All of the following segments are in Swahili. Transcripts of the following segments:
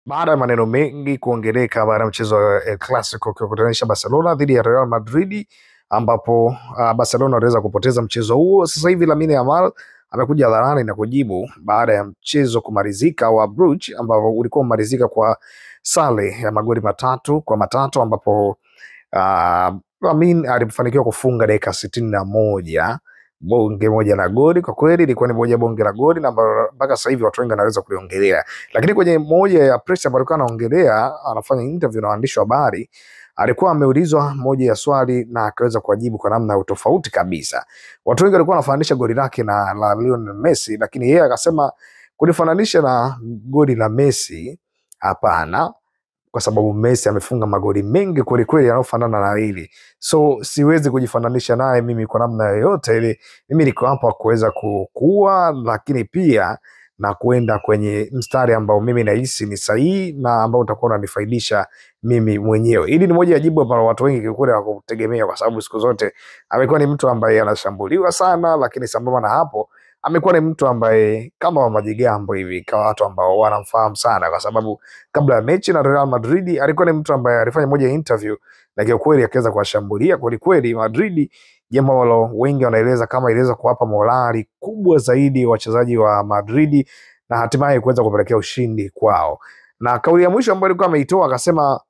Baada ya maneno mengi kuongeleka baada ya mchezo wa El Clasico ukiwakutanisha Barcelona dhidi ya Real Madrid, ambapo Barcelona waliweza kupoteza mchezo huo. Sasa hivi Lamine Yamal amekuja hadharani na kujibu baada ya mchezo kumalizika wa Bruges, ambao ulikuwa umalizika kwa sare ya magoli 3-3, ambapo Lamine alifanikiwa kufunga dakika 61 bonge moja la goli. Kwa kweli ilikuwa ni moja bonge la goli na mpaka sasa hivi watu wengi wanaweza kuliongelea. Lakini kwenye moja ya press ambayo alikuwa anaongelea, anafanya interview na waandishi wa habari, alikuwa ameulizwa moja ya swali na akaweza kujibu kwa namna tofauti kabisa. Watu wengi walikuwa wanafananisha goli lake na la Lionel Messi, lakini yeye akasema kulifananisha na goli la Messi hapana, kwa sababu Messi amefunga magoli mengi kweli kweli yanayofanana na hili, so siwezi kujifananisha naye mimi kwa namna yoyote ile. Mimi niko hapa kuweza kukua, lakini pia na kuenda kwenye mstari ambao mimi nahisi ni sahihi na ambao utakuwa unanifaidisha mimi mwenyewe. Hili ni moja ya jibu ambalo watu wengi kule hawakutegemea, kwa sababu siku zote amekuwa ni mtu ambaye anashambuliwa sana, lakini sambamba na hapo amekuwa ni mtu ambaye kama wa majigambo hivi, kwa watu ambao wanamfahamu sana, kwa sababu kabla ya mechi na Real Madrid alikuwa ni mtu ambaye alifanya moja ya interview na kwa kweli akaweza kuwashambulia kweli kweli Madrid, jambo ambalo wengi wanaeleza kama iliweza kuwapa morali kubwa zaidi wachezaji wa Madrid na hatimaye kuweza kupelekea ushindi kwao. Na kauli ya mwisho ambayo alikuwa ameitoa akasema,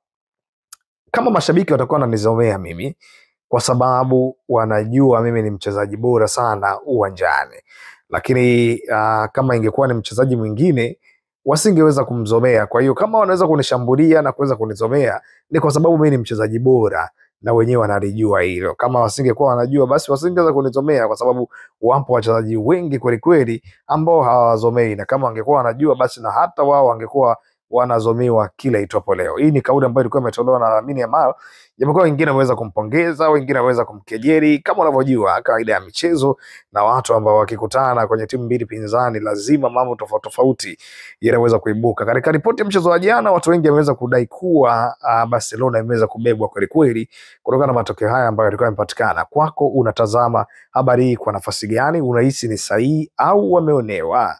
kama mashabiki watakuwa wananizomea mimi kwa sababu wanajua mimi ni mchezaji bora sana uwanjani, lakini kama ingekuwa ni mchezaji mwingine wasingeweza kumzomea. Kwa hiyo kama wanaweza kunishambulia na kuweza kunizomea ni kwa sababu mimi ni mchezaji bora na wenyewe wanalijua hilo. Kama wasingekuwa wanajua, basi wasingeweza kunizomea, kwa sababu wapo wachezaji wengi kweli kweli ambao hawazomei, na kama wangekuwa wanajua, basi na hata wao wangekuwa wanazomewa kila itopo leo. Hii ni kauli ambayo ilikuwa imetolewa na Lamine Yamal, japokuwa wengine waweza kumpongeza, wengine waweza kumkejeli. Kama unavyojua kawaida ya michezo na watu ambao wakikutana kwenye timu mbili pinzani, lazima mambo tofauti tofauti yanaweza kuibuka. Katika ripoti ya mchezo wa jana, watu wengi wameweza kudai kuwa Barcelona imeweza kubebwa kweli kweli kutokana na matokeo haya ambayo yalikuwa yamepatikana. Kwako unatazama habari hii kwa nafasi gani? Unahisi ni sahihi au wameonewa?